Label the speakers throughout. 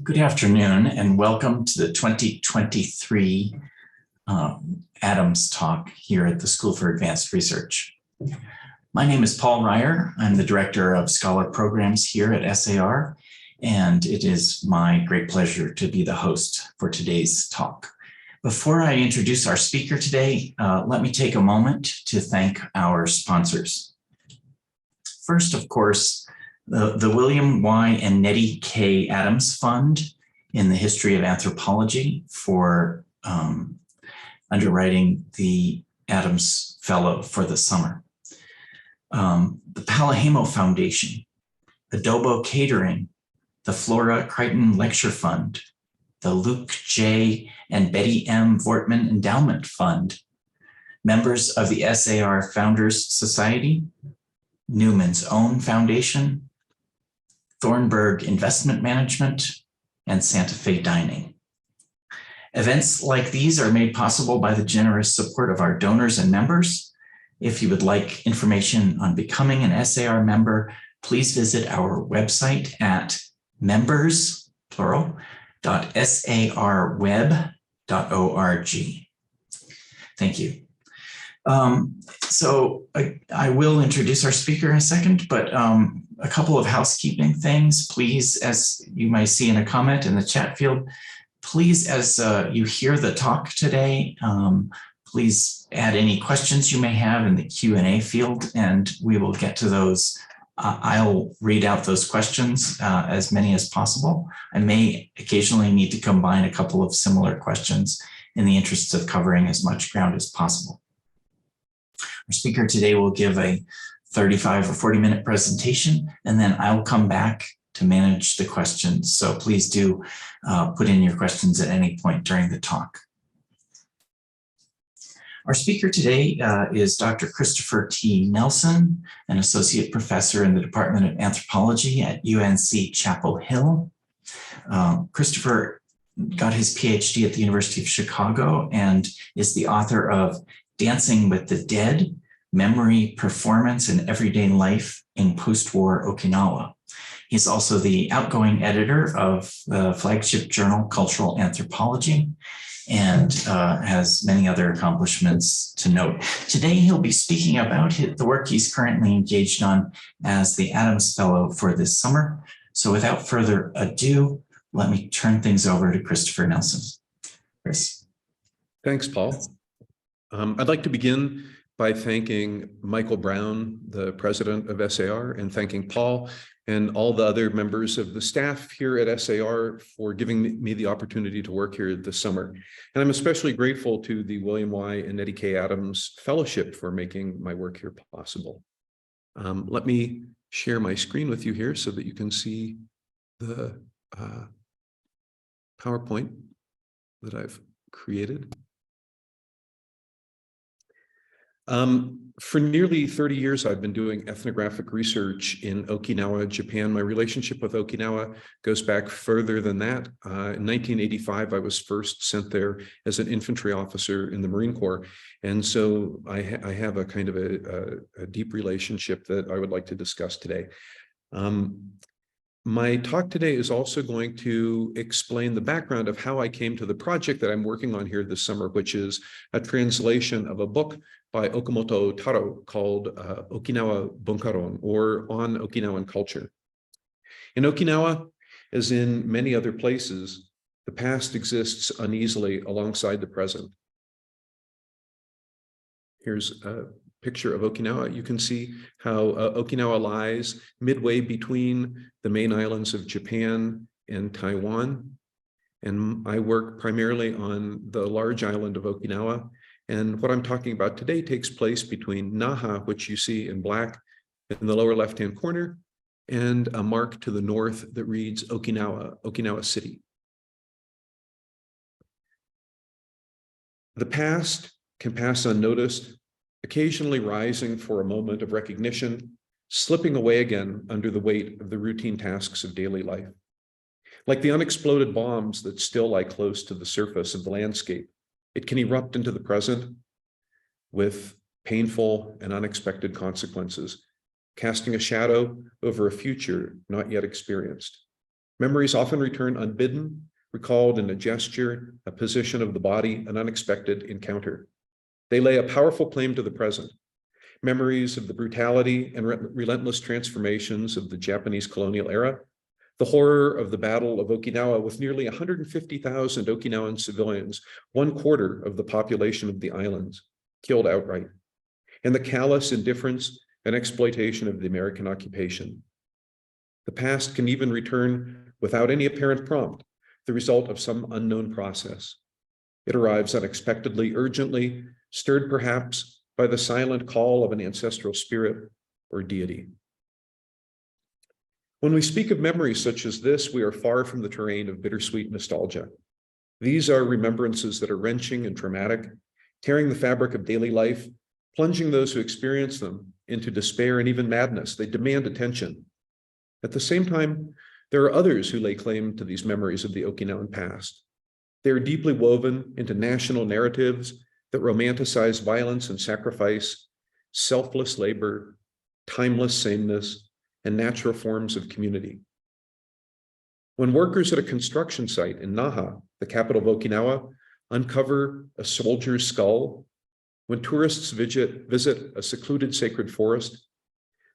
Speaker 1: Good afternoon and welcome to the 2023 Adams Talk here at the School for Advanced Research. My name is Paul Ryer. I'm the Director of Scholar Programs here at SAR, and it is my great pleasure to be the host for today's talk. Before I introduce our speaker today, let me take a moment to thank our sponsors. First, of course, the William Y. and Nettie K. Adams Fund in the History of Anthropology for underwriting the Adams Fellow for the summer. The Palahamo Foundation, Adobo Catering, the Flora Crichton Lecture Fund, the Luke J. and Betty M. Vortman Endowment Fund, members of the SAR Founders Society, Newman's Own Foundation, Thornburg Investment Management, and Santa Fe Dining. Events like these are made possible by the generous support of our donors and members. If you would like information on becoming an SAR member, please visit our website at members, plural, .sarweb.org. Thank you. So I will introduce our speaker in a second, but a couple of housekeeping things. Please, as you might see in a comment in the chat field, please, as you hear the talk today, please add any questions you may have in the Q&A field, and we will get to those. I'll read out those questions, as many as possible. I may occasionally need to combine a couple of similar questions in the interests of covering as much ground as possible. Our speaker today will give a 35 or 40-minute presentation, and then I'll come back to manage the questions. So please do put in your questions at any point during the talk. Our speaker today is Dr. Christopher T. Nelson, an associate professor in the Department of Anthropology at UNC Chapel Hill. Christopher got his PhD at the University of Chicago and is the author of Dancing with the Dead, Memory, Performance, and Everyday Life in Postwar Okinawa. He's also the outgoing editor of the flagship journal, Cultural Anthropology, and has many other accomplishments to note. Today, he'll be speaking about the work he's currently engaged on as the Adams Fellow for this summer. So without further ado, let me turn things over to Christopher Nelson. Chris.
Speaker 2: Thanks, Paul. I'd like to begin by thanking Michael Brown, the president of SAR, and thanking Paul and all the other members of the staff here at SAR for giving me the opportunity to work here this summer. And I'm especially grateful to the William Y. and Nettie K. Adams Fellowship for making my work here possible. Let me share my screen with you here so that you can see the PowerPoint that I've created. For nearly 30 years, I've been doing ethnographic research in Okinawa, Japan. My relationship with Okinawa goes back further than that. In 1985, I was first sent there as an infantry officer in the Marine Corps. And so I have a kind of a deep relationship that I would like to discuss today. My talk today is also going to explain the background of how I came to the project that I'm working on here this summer, which is a translation of a book by Okamoto Taro called Okinawabunkaron, or On Okinawan Culture. In Okinawa, as in many other places, the past exists uneasily alongside the present. Here's a picture of Okinawa. You can see how Okinawa lies midway between the main islands of Japan and Taiwan. And I work primarily on the large island of Okinawa. And what I'm talking about today takes place between Naha, which you see in black in the lower left-hand corner, and a mark to the north that reads Okinawa, Okinawa City. The past can pass unnoticed, occasionally rising for a moment of recognition, slipping away again under the weight of the routine tasks of daily life. Like the unexploded bombs that still lie close to the surface of the landscape, it can erupt into the present with painful and unexpected consequences, casting a shadow over a future not yet experienced. Memories often return unbidden, recalled in a gesture, a position of the body, an unexpected encounter. They lay a powerful claim to the present. Memories of the brutality and relentless transformations of the Japanese colonial era, the horror of the Battle of Okinawa with nearly 150,000 Okinawan civilians, 1/4 of the population of the islands, killed outright, and the callous indifference and exploitation of the American occupation. The past can even return without any apparent prompt, the result of some unknown process. It arrives unexpectedly, urgently, stirred perhaps by the silent call of an ancestral spirit or deity. When we speak of memories such as this, we are far from the terrain of bittersweet nostalgia. These are remembrances that are wrenching and traumatic, tearing the fabric of daily life, plunging those who experience them into despair and even madness. They demand attention. At the same time, there are others who lay claim to these memories of the Okinawan past. They are deeply woven into national narratives that romanticize violence and sacrifice, selfless labor, timeless sameness, and natural forms of community. When workers at a construction site in Naha, the capital of Okinawa, uncover a soldier's skull, when tourists visit a secluded sacred forest,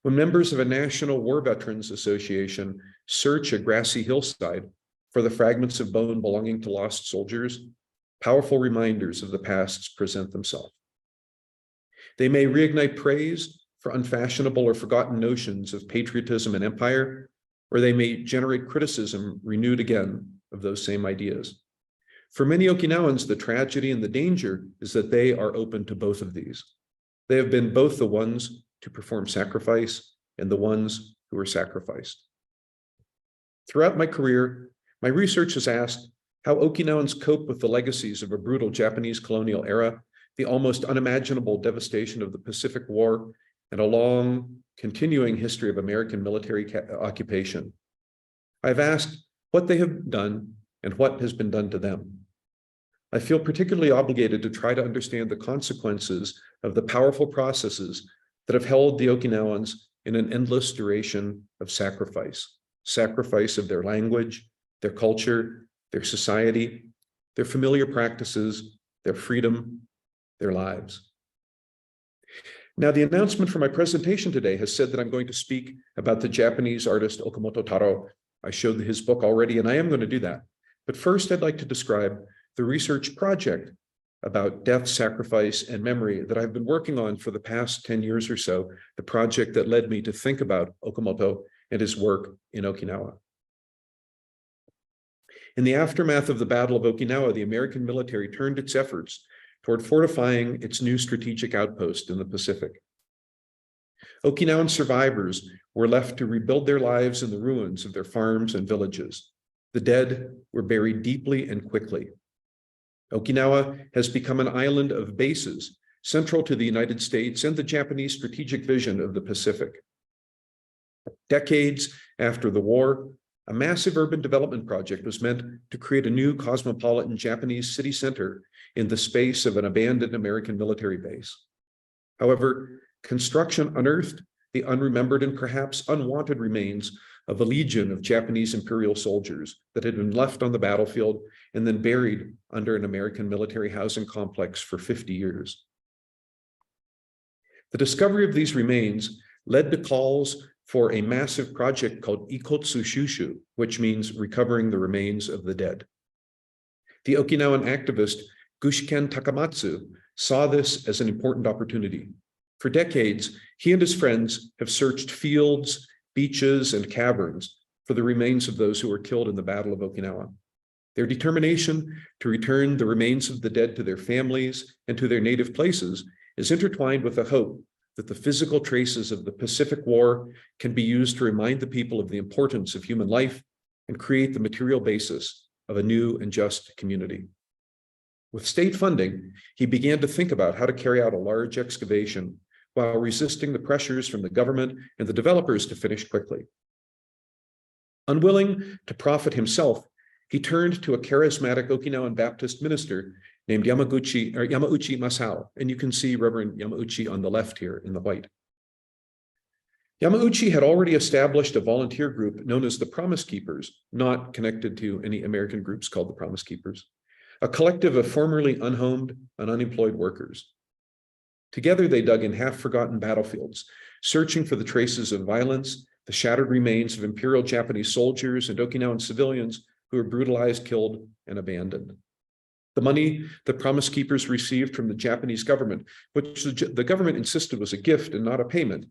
Speaker 2: when members of a National War Veterans Association search a grassy hillside for the fragments of bone belonging to lost soldiers, powerful reminders of the past present themselves. They may reignite praise for unfashionable or forgotten notions of patriotism and empire, or they may generate criticism renewed again of those same ideas. For many Okinawans, the tragedy and the danger is that they are open to both of these. They have been both the ones to perform sacrifice and the ones who are sacrificed. Throughout my career, my research has asked how Okinawans cope with the legacies of a brutal Japanese colonial era, the almost unimaginable devastation of the Pacific War, and a long, continuing history of American military occupation. I've asked what they have done and what has been done to them. I feel particularly obligated to try to understand the consequences of the powerful processes that have held the Okinawans in an endless duration of sacrifice of their language, their culture, their society, their familiar practices, their freedom, their lives. Now, the announcement for my presentation today has said that I'm going to speak about the Japanese artist Okamoto Taro. I showed his book already, and I am going to do that. But first, I'd like to describe the research project about death, sacrifice, and memory that I've been working on for the past 10 years or so, the project that led me to think about Okamoto and his work in Okinawa. In the aftermath of the Battle of Okinawa, the American military turned its efforts toward fortifying its new strategic outpost in the Pacific. Okinawan survivors were left to rebuild their lives in the ruins of their farms and villages. The dead were buried deeply and quickly. Okinawa has become an island of bases central to the United States and the Japanese strategic vision of the Pacific. Decades after the war, a massive urban development project was meant to create a new cosmopolitan Japanese city center in the space of an abandoned American military base. However, construction unearthed the unremembered and perhaps unwanted remains of a legion of Japanese imperial soldiers that had been left on the battlefield and then buried under an American military housing complex for 50 years. The discovery of these remains led to calls for a massive project called Ikotsu Shushu, which means recovering the remains of the dead. The Okinawan activist Gushiken Takamatsu saw this as an important opportunity. For decades, he and his friends have searched fields, beaches, and caverns for the remains of those who were killed in the Battle of Okinawa. Their determination to return the remains of the dead to their families and to their native places is intertwined with the hope that the physical traces of the Pacific War can be used to remind the people of the importance of human life and create the material basis of a new and just community. With state funding, he began to think about how to carry out a large excavation while resisting the pressures from the government and the developers to finish quickly. Unwilling to profit himself, he turned to a charismatic Okinawan Baptist minister named Yamauchi Masao, and you can see Reverend Yamauchi on the left here in the white. Yamauchi had already established a volunteer group known as the Promise Keepers, not connected to any American groups called the Promise Keepers, a collective of formerly unhomed and unemployed workers. Together, they dug in half-forgotten battlefields, searching for the traces of violence, the shattered remains of Imperial Japanese soldiers and Okinawan civilians who were brutalized, killed, and abandoned. The money the Promise Keepers received from the Japanese government, which the government insisted was a gift and not a payment,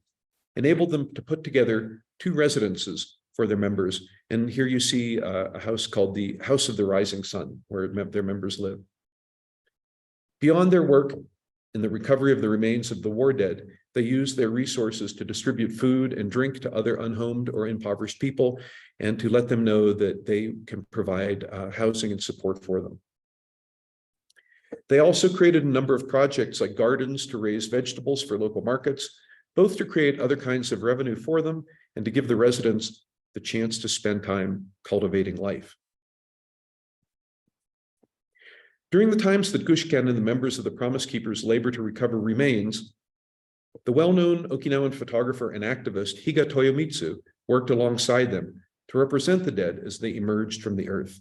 Speaker 2: enabled them to put together 2 residences for their members. And here you see a house called the House of the Rising Sun, where their members live. Beyond their work in the recovery of the remains of the war dead, they used their resources to distribute food and drink to other unhomed or impoverished people and to let them know that they can provide housing and support for them. They also created a number of projects like gardens to raise vegetables for local markets, both to create other kinds of revenue for them and to give the residents the chance to spend time cultivating life. During the times that Gushken and the members of the Promise Keepers labor to recover remains, the well-known Okinawan photographer and activist Higa Toyomitsu worked alongside them to represent the dead as they emerged from the earth.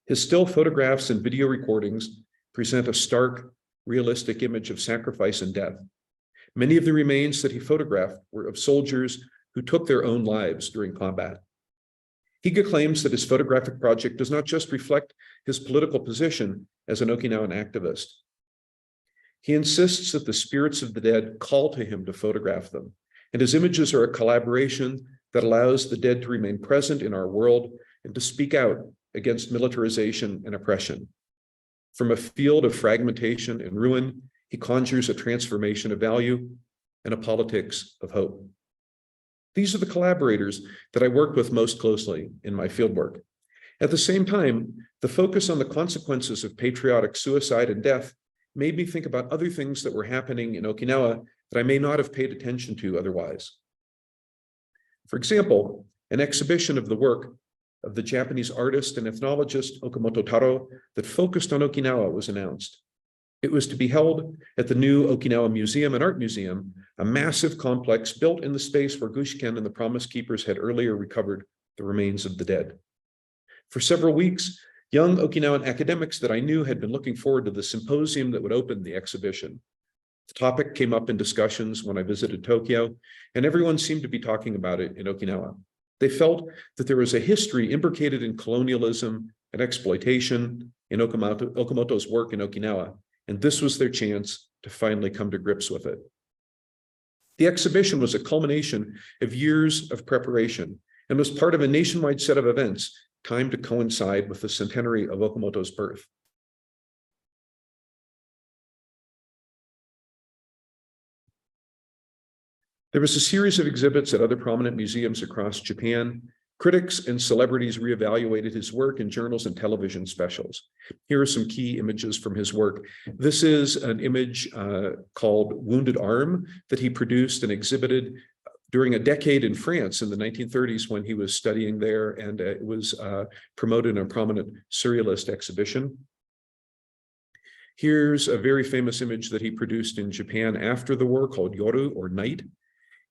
Speaker 2: His still photographs and video recordings present a stark, realistic image of sacrifice and death. Many of the remains that he photographed were of soldiers who took their own lives during combat. Higa claims that his photographic project does not just reflect his political position as an Okinawan activist. He insists that the spirits of the dead call to him to photograph them, and his images are a collaboration that allows the dead to remain present in our world and to speak out against militarization and oppression. From a field of fragmentation and ruin, he conjures a transformation of value and a politics of hope. These are the collaborators that I worked with most closely in my fieldwork. At the same time, the focus on the consequences of patriotic suicide and death made me think about other things that were happening in Okinawa that I may not have paid attention to otherwise. For example, an exhibition of the work of the Japanese artist and ethnologist Okamoto Taro that focused on Okinawa was announced. It was to be held at the new Okinawa Museum and Art Museum, a massive complex built in the space where Gushken and the Promise Keepers had earlier recovered the remains of the dead. For several weeks, young Okinawan academics that I knew had been looking forward to the symposium that would open the exhibition. The topic came up in discussions when I visited Tokyo, and everyone seemed to be talking about it in Okinawa. They felt that there was a history imbricated in colonialism and exploitation in Okamoto's work in Okinawa, and this was their chance to finally come to grips with it. The exhibition was a culmination of years of preparation and was part of a nationwide set of events timed to coincide with the centenary of Okamoto's birth. There was a series of exhibits at other prominent museums across Japan. Critics and celebrities reevaluated his work in journals and television specials. Here are some key images from his work. This is an image called Wounded Arm that he produced and exhibited during a decade in France in the 1930s when he was studying there, and it was promoted in a prominent surrealist exhibition. Here's a very famous image that he produced in Japan after the war called Yoru, or Night.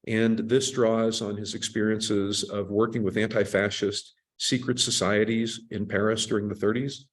Speaker 2: And this draws on his experiences of working with anti-fascist secret societies in Paris during the 30s.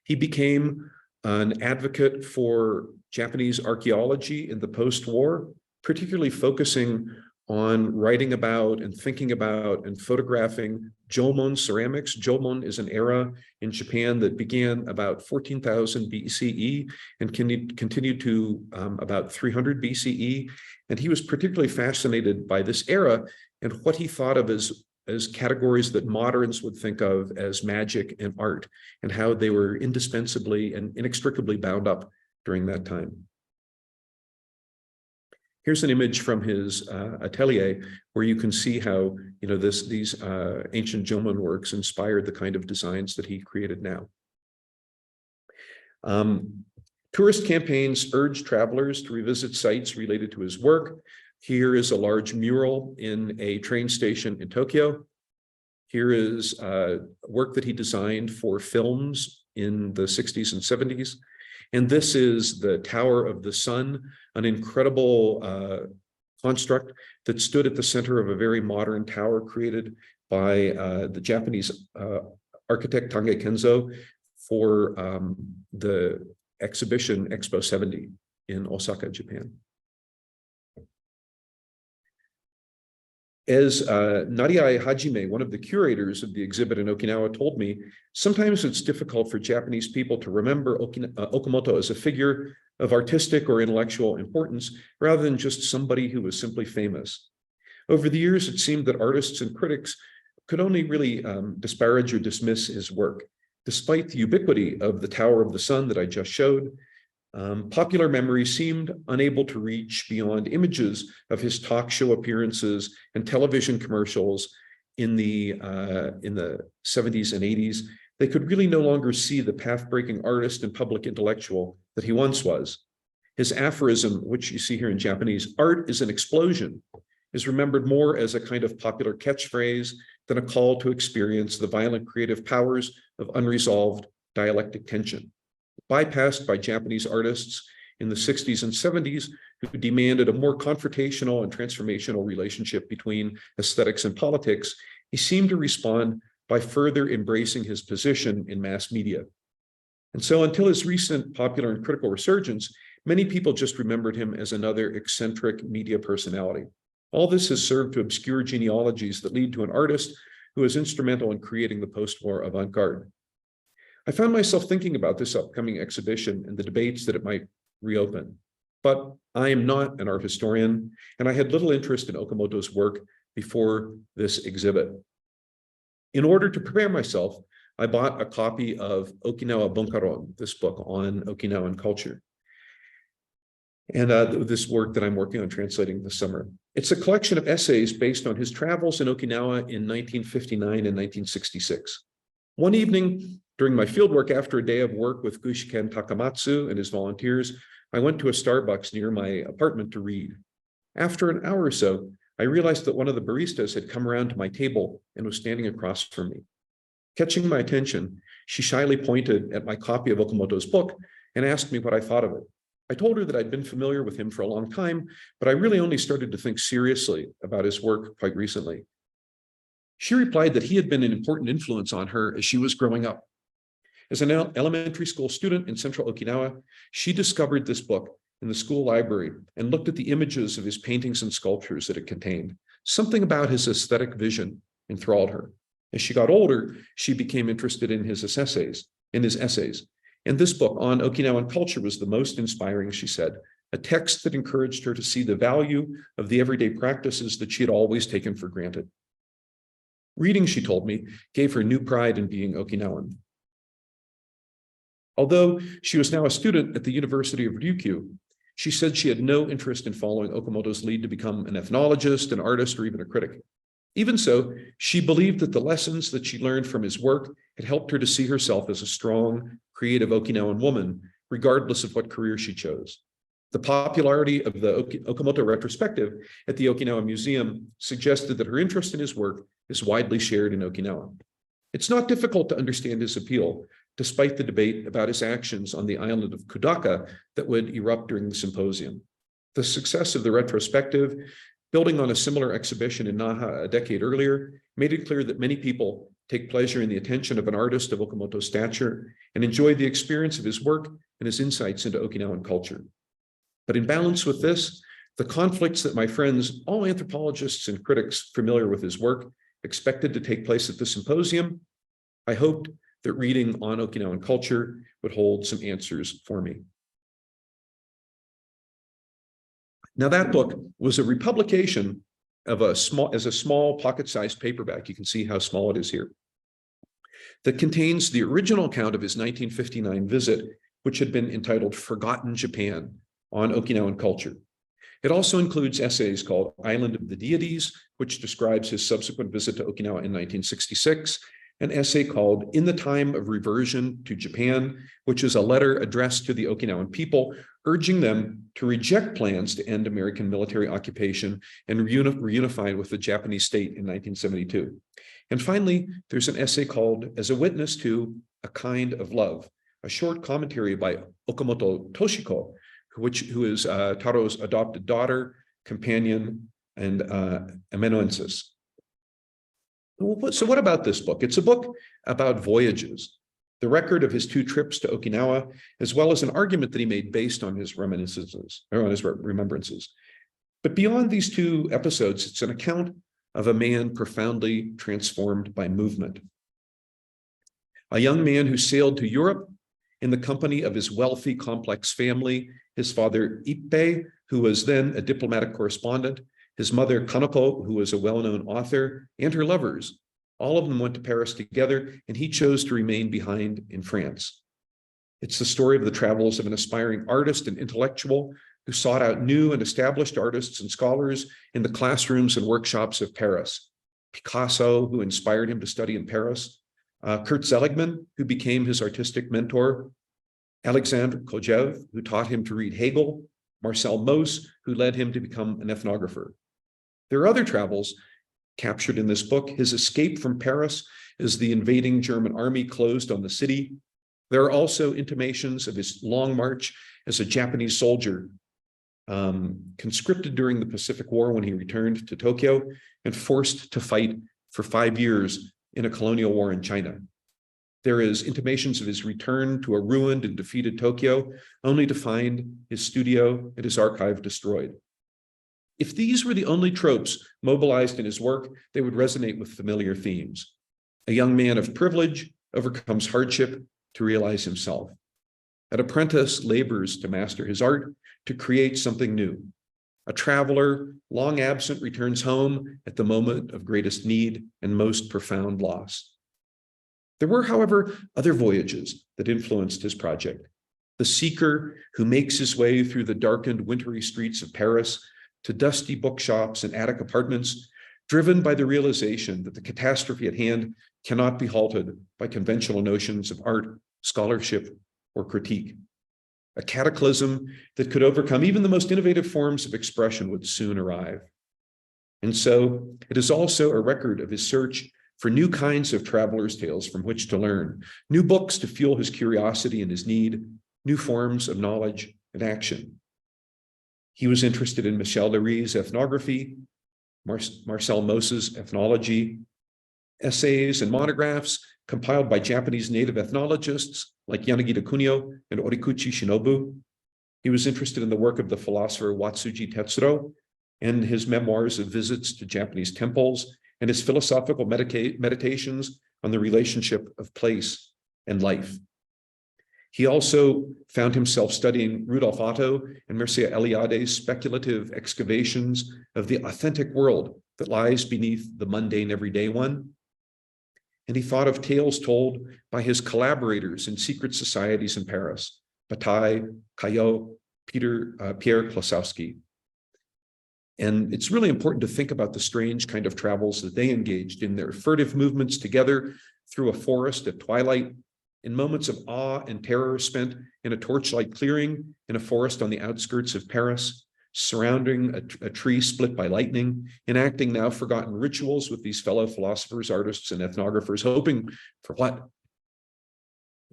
Speaker 2: He became an advocate for Japanese archaeology in the post-war, particularly focusing on writing about and thinking about and photographing Jomon ceramics. Jomon is an era in Japan that began about 14,000 BCE and continued to about 300 BCE. And he was particularly fascinated by this era and what he thought of as categories that moderns would think of as magic and art, and how they were indispensably and inextricably bound up during that time. Here's an image from his atelier where you can see how these ancient Jomon works inspired the kind of designs that he created now. Tourist campaigns urged travelers to revisit sites related to his work. Here is a large mural in a train station in Tokyo. Here is work that he designed for films in the 60s and 70s. And this is the Tower of the Sun, an incredible construct that stood at the center of a very modern tower created by the Japanese architect Tange Kenzo for the exhibition Expo 70 in Osaka, Japan. As Nadia Hajime, one of the curators of the exhibit in Okinawa, told me, sometimes it's difficult for Japanese people to remember Okamoto as a figure of artistic or intellectual importance, rather than just somebody who was simply famous. Over the years, it seemed that artists and critics could only really disparage or dismiss his work. Despite the ubiquity of the Tower of the Sun that I just showed, popular memory seemed unable to reach beyond images of his talk show appearances and television commercials in the 70s and 80s. They could really no longer see the path-breaking artist and public intellectual that he once was. His aphorism, which you see here in Japanese, "Art is an explosion," is remembered more as a kind of popular catchphrase than a call to experience the violent creative powers of unresolved dialectic tension, bypassed by Japanese artists in the 60s and 70s who demanded a more confrontational and transformational relationship between aesthetics and politics. He seemed to respond by further embracing his position in mass media. And so until his recent popular and critical resurgence, many people just remembered him as another eccentric media personality. All this has served to obscure genealogies that lead to an artist who was instrumental in creating the post-war avant-garde. I found myself thinking about this upcoming exhibition and the debates that it might reopen. But I am not an art historian, and I had little interest in Okamoto's work before this exhibit. In order to prepare myself, I bought a copy of Okinawabunkaron, this book on Okinawan culture, and this work that I'm working on translating this summer. It's a collection of essays based on his travels in Okinawa in 1959 and 1966. One evening, during my fieldwork after a day of work with Gushiken Takamatsu and his volunteers, I went to a Starbucks near my apartment to read. After an hour or so, I realized that one of the baristas had come around to my table and was standing across from me. Catching my attention, she shyly pointed at my copy of Okamoto's book and asked me what I thought of it. I told her that I'd been familiar with him for a long time, but I really only started to think seriously about his work quite recently. She replied that he had been an important influence on her as she was growing up. As an elementary school student in central Okinawa, she discovered this book in the school library and looked at the images of his paintings and sculptures that it contained. Something about his aesthetic vision enthralled her. As she got older, she became interested in his essays. And this book on Okinawan culture was the most inspiring, she said, a text that encouraged her to see the value of the everyday practices that she had always taken for granted. Reading, she told me, gave her new pride in being Okinawan. Although she was now a student at the University of Ryukyu, she said she had no interest in following Okamoto's lead to become an ethnologist, an artist, or even a critic. Even so, she believed that the lessons that she learned from his work had helped her to see herself as a strong, creative Okinawan woman, regardless of what career she chose. The popularity of the Okamoto retrospective at the Okinawa Museum suggested that her interest in his work is widely shared in Okinawa. It's not difficult to understand his appeal, despite the debate about his actions on the island of Kudaka that would erupt during the symposium. The success of the retrospective, building on a similar exhibition in Naha a decade earlier, made it clear that many people take pleasure in the attention of an artist of Okamoto's stature and enjoy the experience of his work and his insights into Okinawan culture. But in balance with this, the conflicts that my friends, all anthropologists and critics familiar with his work, expected to take place at the symposium, I hoped that reading on Okinawan culture would hold some answers for me. Now, that book was a republication of a small pocket-sized paperback. You can see how small it is here. That contains the original account of his 1959 visit, which had been entitled Forgotten Japan on Okinawan culture. It also includes essays called Island of the Deities, which describes his subsequent visit to Okinawa in 1966, an essay called In the Time of Reversion to Japan, which is a letter addressed to the Okinawan people, urging them to reject plans to end American military occupation and reunify with the Japanese state in 1972. And finally, there's an essay called As a Witness to a Kind of Love, a short commentary by Okamoto Toshiko, who is Taro's adopted daughter, companion, and amanuensis. So what about this book? It's a book about voyages, the record of his 2 trips to Okinawa, as well as an argument that he made based on his reminiscences or on his remembrances. But beyond these 2 episodes, it's an account of a man profoundly transformed by movement. A young man who sailed to Europe in the company of his wealthy, complex family, his father Ippei, who was then a diplomatic correspondent, his mother Kanako, who was a well-known author, and her lovers. All of them went to Paris together, and he chose to remain behind in France. It's the story of the travels of an aspiring artist and intellectual who sought out new and established artists and scholars in the classrooms and workshops of Paris. Picasso, who inspired him to study in Paris, Kurt Seligman, who became his artistic mentor, Alexandre Kojève, who taught him to read Hegel, Marcel Mauss, who led him to become an ethnographer. There are other travels captured in this book: his escape from Paris as the invading German army closed on the city. There are also intimations of his long march as a Japanese soldier, conscripted during the Pacific War when he returned to Tokyo and forced to fight for 5 years in a colonial war in China. There is intimations of his return to a ruined and defeated Tokyo, only to find his studio and his archive destroyed. If these were the only tropes mobilized in his work, they would resonate with familiar themes. A young man of privilege overcomes hardship to realize himself. An apprentice labors to master his art, to create something new. A traveler, long absent, returns home at the moment of greatest need and most profound loss. There were, however, other voyages that influenced his project. The seeker who makes his way through the darkened, wintry streets of Paris to dusty bookshops and attic apartments, driven by the realization that the catastrophe at hand cannot be halted by conventional notions of art, scholarship, or critique. A cataclysm that could overcome even the most innovative forms of expression would soon arrive. And so it is also a record of his search for new kinds of travelers' tales from which to learn, new books to fuel his curiosity and his need, new forms of knowledge and action. He was interested in Michel Lery's ethnography, Marcel Mauss's ethnology, essays and monographs compiled by Japanese native ethnologists like Yanagita Kunio and Orikuchi Shinobu. He was interested in the work of the philosopher Watsuji Tetsuro and his memoirs of visits to Japanese temples and his philosophical meditations on the relationship of place and life. He also found himself studying Rudolf Otto and Mircea Eliade's speculative excavations of the authentic world that lies beneath the mundane everyday one. And he thought of tales told by his collaborators in secret societies in Paris, Bataille, Caillot, Pierre Klosowski. And it's really important to think about the strange kind of travels that they engaged in, their furtive movements together through a forest at twilight, in moments of awe and terror spent in a torchlight clearing in a forest on the outskirts of Paris, surrounding a tree split by lightning, enacting now forgotten rituals with these fellow philosophers, artists, and ethnographers, hoping for what?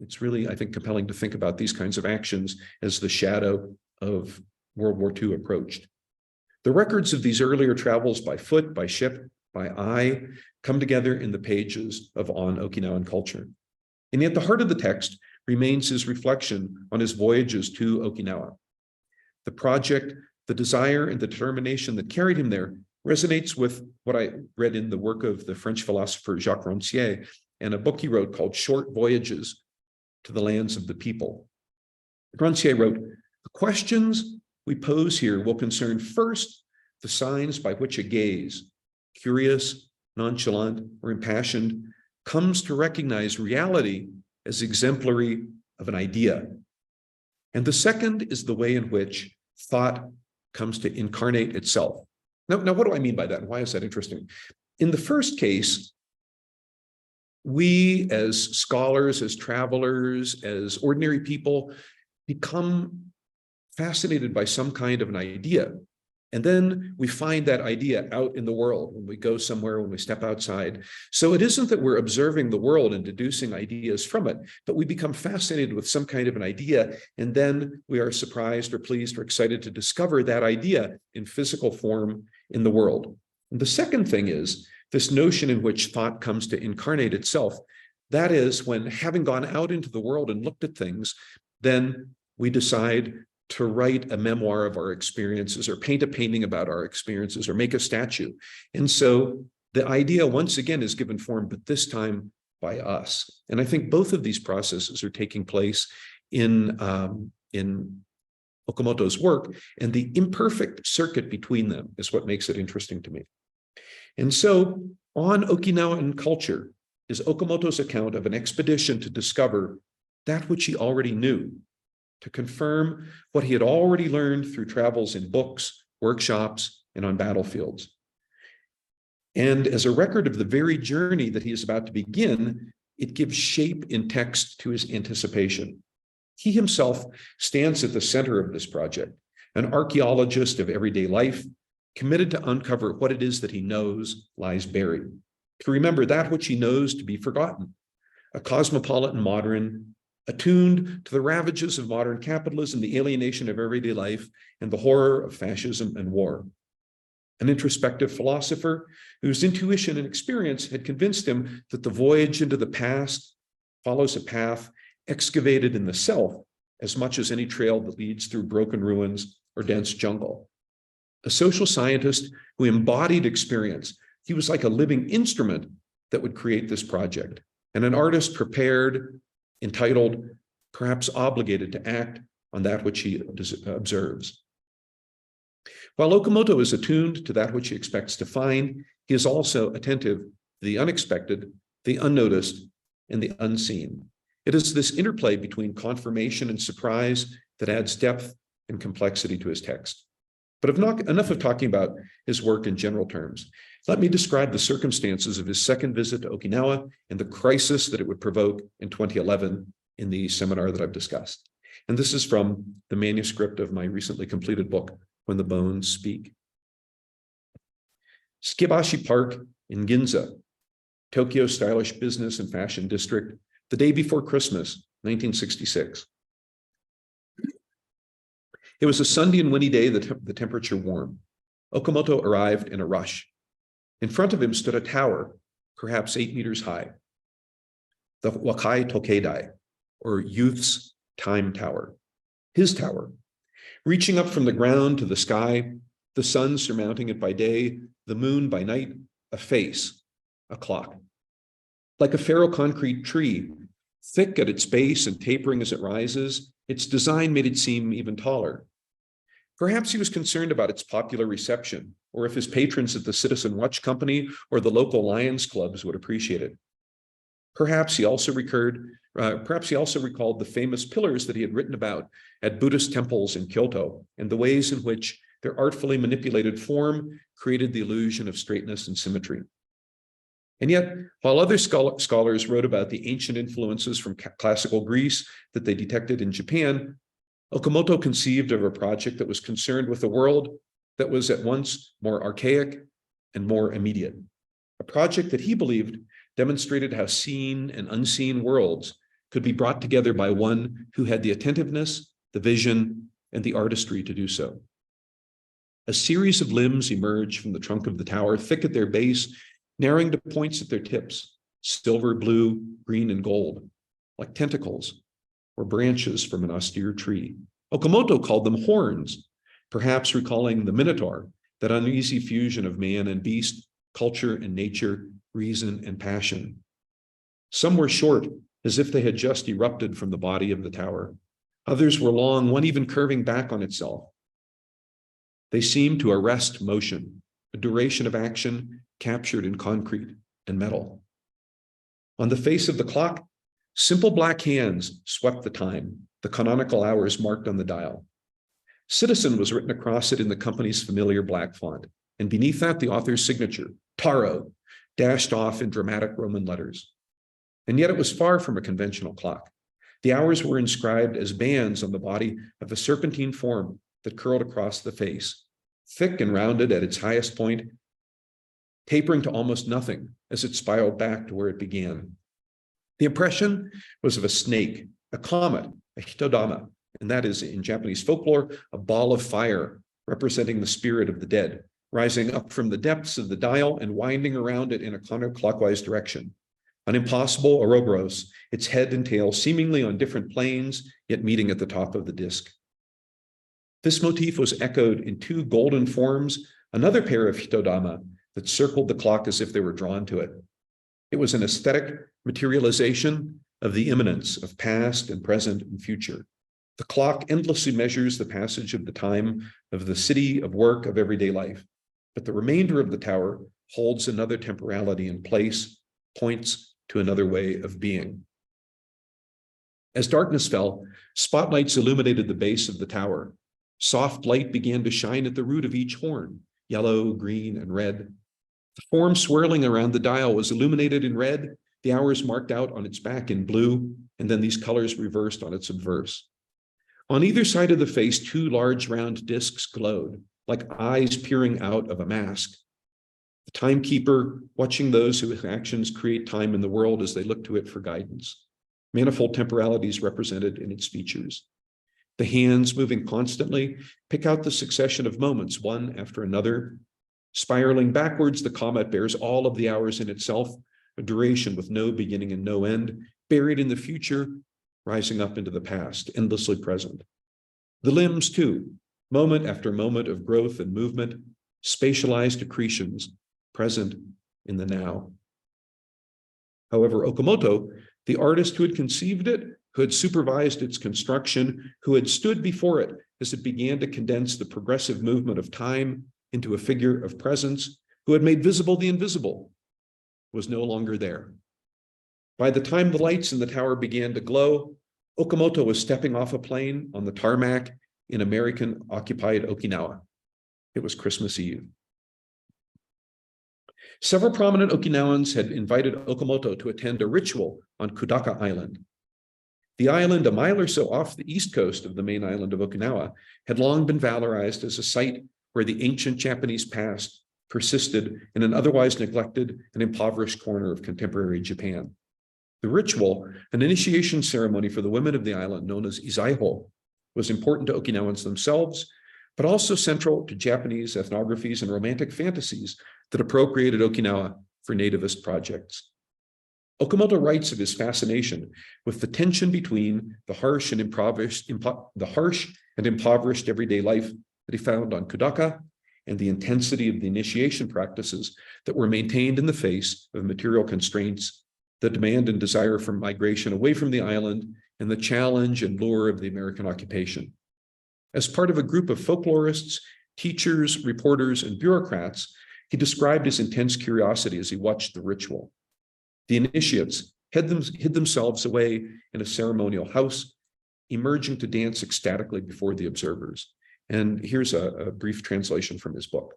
Speaker 2: It's really, I think, compelling to think about these kinds of actions as the shadow of World War II approached. The records of these earlier travels by foot, by ship, by eye, come together in the pages of On Okinawan Culture. And yet the heart of the text remains his reflection on his voyages to Okinawa. The project, the desire, and the determination that carried him there resonates with what I read in the work of the French philosopher Jacques Rancière and a book he wrote called Short Voyages to the Lands of the People. Rancière wrote, "The questions we pose here will concern first the signs by which a gaze, curious, nonchalant, or impassioned, comes to recognize reality as exemplary of an idea. And the second is the way in which thought comes to incarnate itself." Now, what do I mean by that, and why is that interesting? In the first case, we as scholars, as travelers, as ordinary people become fascinated by some kind of an idea. And then we find that idea out in the world when we go somewhere, when we step outside. So it isn't that we're observing the world and deducing ideas from it, but we become fascinated with some kind of an idea. And then we are surprised or pleased or excited to discover that idea in physical form in the world. And the second thing is this notion in which thought comes to incarnate itself. That is when, having gone out into the world and looked at things, then we decide to write a memoir of our experiences or paint a painting about our experiences or make a statue. And so the idea once again is given form, but this time by us. And I think both of these processes are taking place in Okamoto's work, and the imperfect circuit between them is what makes it interesting to me. And so on Okinawan Culture is Okamoto's account of an expedition to discover that which he already knew, to confirm what he had already learned through travels in books, workshops, and on battlefields. And as a record of the very journey that he is about to begin, it gives shape in text to his anticipation. He himself stands at the center of this project, an archaeologist of everyday life, committed to uncover what it is that he knows lies buried, to remember that which he knows to be forgotten, a cosmopolitan modern, attuned to the ravages of modern capitalism, the alienation of everyday life, and the horror of fascism and war. An introspective philosopher whose intuition and experience had convinced him that the voyage into the past follows a path excavated in the self as much as any trail that leads through broken ruins or dense jungle. A social scientist who embodied experience. He was like a living instrument that would create this project, and an artist prepared, entitled, perhaps obligated to act on that which he observes. While Okamoto is attuned to that which he expects to find, he is also attentive to the unexpected, the unnoticed, and the unseen. It is this interplay between confirmation and surprise that adds depth and complexity to his text. But enough of talking about his work in general terms. Let me describe the circumstances of his second visit to Okinawa and the crisis that it would provoke in 2011 in the seminar that I've discussed. And this is from the manuscript of my recently completed book, When the Bones Speak. Tsukibashi Park in Ginza, Tokyo's stylish business and fashion district, the day before Christmas, 1966. It was a sunny and windy day, the temperature warm. Okamoto arrived in a rush. In front of him stood a tower, perhaps 8 meters high, the Wakai Tokeidai, or Youth's Time Tower, his tower. Reaching up from the ground to the sky, the sun surmounting it by day, the moon by night, a face, a clock. Like a ferroconcrete tree, thick at its base and tapering as it rises, its design made it seem even taller. Perhaps he was concerned about its popular reception, or if his patrons at the Citizen Watch Company or the local Lions clubs would appreciate it. Perhaps he also recalled the famous pillars that he had written about at Buddhist temples in Kyoto, and the ways in which their artfully manipulated form created the illusion of straightness and symmetry. And yet, while other scholars wrote about the ancient influences from classical Greece that they detected in Japan, Okamoto conceived of a project that was concerned with a world that was at once more archaic and more immediate. A project that he believed demonstrated how seen and unseen worlds could be brought together by one who had the attentiveness, the vision, and the artistry to do so. A series of limbs emerged from the trunk of the tower, thick at their base, narrowing to points at their tips, silver, blue, green, and gold, like tentacles or branches from an austere tree. Okamoto called them horns, perhaps recalling the Minotaur, that uneasy fusion of man and beast, culture and nature, reason and passion. Some were short, as if they had just erupted from the body of the tower. Others were long, one even curving back on itself. They seemed to arrest motion, a duration of action captured in concrete and metal. On the face of the clock, simple black hands swept the time, the canonical hours marked on the dial. Citizen was written across it in the company's familiar black font, and beneath that, the author's signature, Taro, dashed off in dramatic Roman letters. And yet it was far from a conventional clock. The hours were inscribed as bands on the body of a serpentine form that curled across the face, thick and rounded at its highest point, tapering to almost nothing as it spiraled back to where it began. The impression was of a snake, a comet, a hitodama, and that is, in Japanese folklore, a ball of fire representing the spirit of the dead, rising up from the depths of the dial and winding around it in a counterclockwise direction. An impossible Ouroboros, its head and tail seemingly on different planes, yet meeting at the top of the disk. This motif was echoed in two golden forms, another pair of hitodama that circled the clock as if they were drawn to it. It was an aesthetic materialization of the immanence of past and present and future. The clock endlessly measures the passage of the time of the city, of work, of everyday life. But the remainder of the tower holds another temporality in place, points to another way of being. As darkness fell, spotlights illuminated the base of the tower. Soft light began to shine at the root of each horn, yellow, green, and red. The form swirling around the dial was illuminated in red, the hours marked out on its back in blue, and then these colors reversed on its obverse. On either side of the face, two large round discs glowed, like eyes peering out of a mask. The timekeeper watching those whose actions create time in the world as they look to it for guidance. Manifold temporalities represented in its features. The hands, moving constantly, pick out the succession of moments, one after another. Spiraling backwards, the comet bears all of the hours in itself, a duration with no beginning and no end, buried in the future, rising up into the past, endlessly present. The limbs, too, moment after moment of growth and movement, spatialized accretions, present in the now. However, Okamoto, the artist who had conceived it, who had supervised its construction, who had stood before it as it began to condense the progressive movement of time into a figure of presence, who had made visible the invisible, was no longer there. By the time the lights in the tower began to glow, Okamoto was stepping off a plane on the tarmac in American-occupied Okinawa. It was Christmas Eve. Several prominent Okinawans had invited Okamoto to attend a ritual on Kudaka Island. The island, a mile or so off the east coast of the main island of Okinawa, had long been valorized as a site where the ancient Japanese past persisted in an otherwise neglected and impoverished corner of contemporary Japan. The ritual, an initiation ceremony for the women of the island known as Izaiho, was important to Okinawans themselves, but also central to Japanese ethnographies and romantic fantasies that appropriated Okinawa for nativist projects. Okamoto writes of his fascination with the tension between the harsh and impoverished everyday life that he found on Kudaka and the intensity of the initiation practices that were maintained in the face of material constraints, the demand and desire for migration away from the island, and the challenge and lure of the American occupation. As part of a group of folklorists, teachers, reporters, and bureaucrats, he described his intense curiosity as he watched the ritual. The initiates hid themselves away in a ceremonial house, emerging to dance ecstatically before the observers. And here's a brief translation from his book.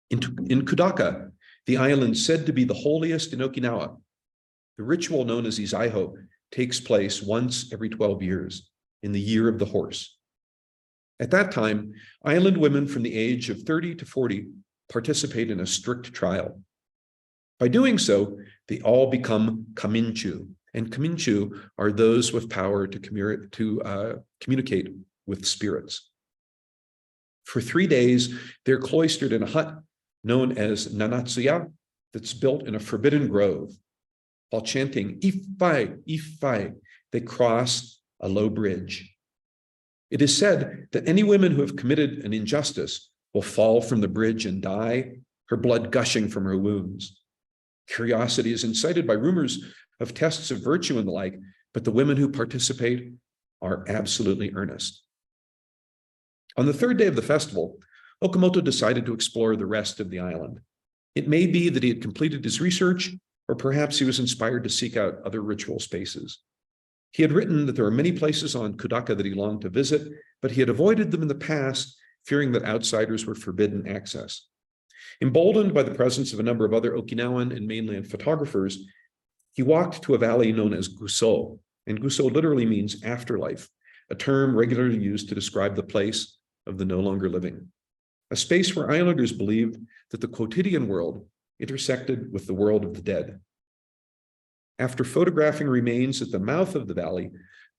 Speaker 2: In Kudaka, the island said to be the holiest in Okinawa, the ritual known as Izaiho takes place once every 12 years, in the year of the horse. At that time, island women from the age of 30 to 40 participate in a strict trial. By doing so, they all become kaminchu, and kaminchu are those with power to communicate with spirits. For 3 days, they're cloistered in a hut known as Nanatsuya that's built in a forbidden grove. While chanting Ifai, Ifai, they cross a low bridge. It is said that any women who have committed an injustice will fall from the bridge and die, her blood gushing from her wounds. Curiosity is incited by rumors of tests of virtue and the like, but the women who participate are absolutely earnest. On the third day of the festival, Okamoto decided to explore the rest of the island. It may be that he had completed his research, or perhaps he was inspired to seek out other ritual spaces. He had written that there are many places on Kudaka that he longed to visit, but he had avoided them in the past, fearing that outsiders were forbidden access. Emboldened by the presence of a number of other Okinawan and mainland photographers, he walked to a valley known as Guso, and Guso literally means afterlife, a term regularly used to describe the place of the no longer living, a space where islanders believed that the quotidian world intersected with the world of the dead. After photographing remains at the mouth of the valley,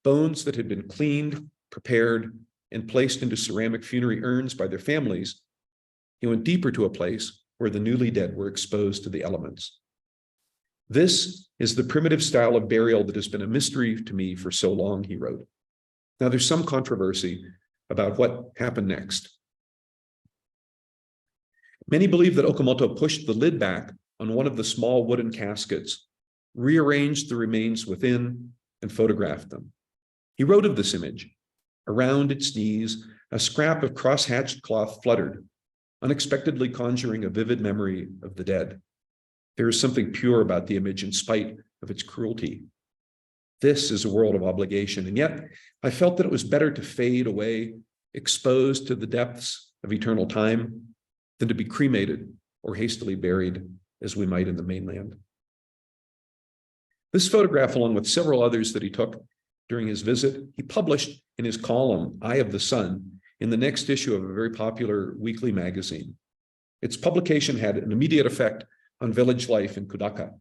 Speaker 2: bones that had been cleaned, prepared, and placed into ceramic funerary urns by their families, he went deeper to a place where the newly dead were exposed to the elements. This is the primitive style of burial that has been a mystery to me for so long, he wrote. Now, there's some controversy about what happened next. Many believe that Okamoto pushed the lid back on one of the small wooden caskets, rearranged the remains within, and photographed them. He wrote of this image. Around its knees, a scrap of cross-hatched cloth fluttered, unexpectedly conjuring a vivid memory of the dead. There is something pure about the image in spite of its cruelty. This is a world of obligation, and yet I felt that it was better to fade away, exposed to the depths of eternal time, than to be cremated or hastily buried as we might in the mainland. This photograph, along with several others that he took during his visit, he published in his column, Eye of the Sun, in the next issue of a very popular weekly magazine. Its publication had an immediate effect on village life in Kudaka.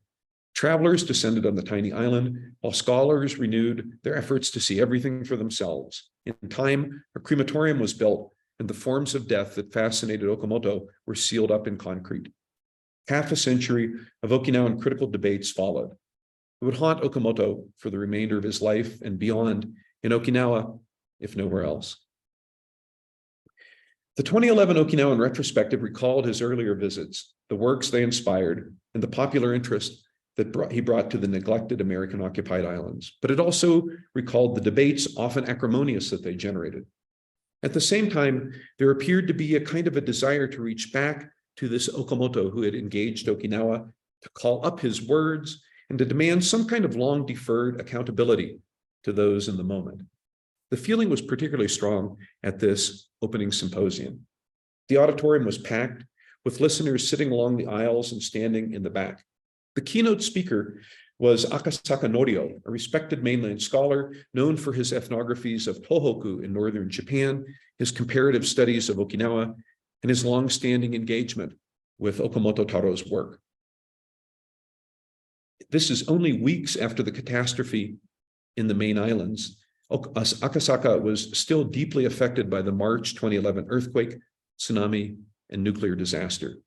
Speaker 2: Travelers descended on the tiny island, while scholars renewed their efforts to see everything for themselves. In time, a crematorium was built, and the forms of death that fascinated Okamoto were sealed up in concrete. Half a century of Okinawan critical debates followed. It would haunt Okamoto for the remainder of his life and beyond in Okinawa, if nowhere else. The 2011 Okinawan retrospective recalled his earlier visits, the works they inspired, and the popular interest that he brought to the neglected American-occupied islands. But it also recalled the debates, often acrimonious, that they generated. At the same time, there appeared to be a kind of a desire to reach back to this Okamoto who had engaged Okinawa, to call up his words, and to demand some kind of long-deferred accountability to those in the moment. The feeling was particularly strong at this opening symposium. The auditorium was packed, with listeners sitting along the aisles and standing in the back. The keynote speaker was Akasaka Norio, a respected mainland scholar known for his ethnographies of Tohoku in northern Japan, his comparative studies of Okinawa, and his long-standing engagement with Okamoto Taro's work. This is only weeks after the catastrophe in the main islands. Akasaka was still deeply affected by the March 2011 earthquake, tsunami, and nuclear disaster.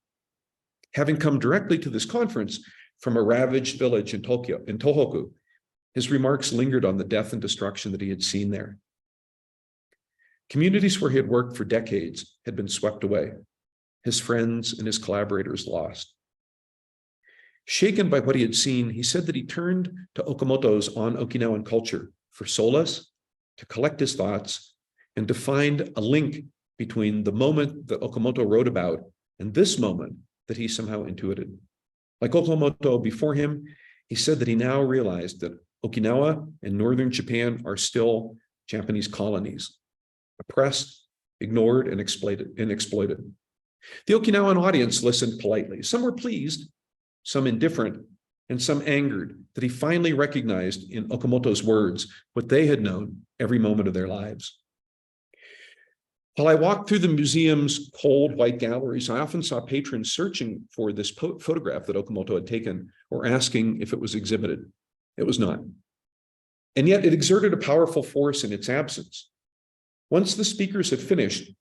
Speaker 2: Having come directly to this conference from a ravaged village in Tohoku, his remarks lingered on the death and destruction that he had seen there. Communities where he had worked for decades had been swept away, his friends and his collaborators lost. Shaken by what he had seen, he said that he turned to Okamoto's On Okinawan Culture for solace, to collect his thoughts, and to find a link between the moment that Okamoto wrote about and this moment that he somehow intuited. Like Okamoto before him, he said that he now realized that Okinawa and northern Japan are still Japanese colonies, oppressed, ignored, and exploited. The Okinawan audience listened politely. Some were pleased, some indifferent, and some angered that he finally recognized in Okamoto's words what they had known every moment of their lives. While I walked through the museum's cold white galleries, I often saw patrons searching for this photograph that Okamoto had taken or asking if it was exhibited. It was not. And yet it exerted a powerful force in its absence. Once the speakers had finished,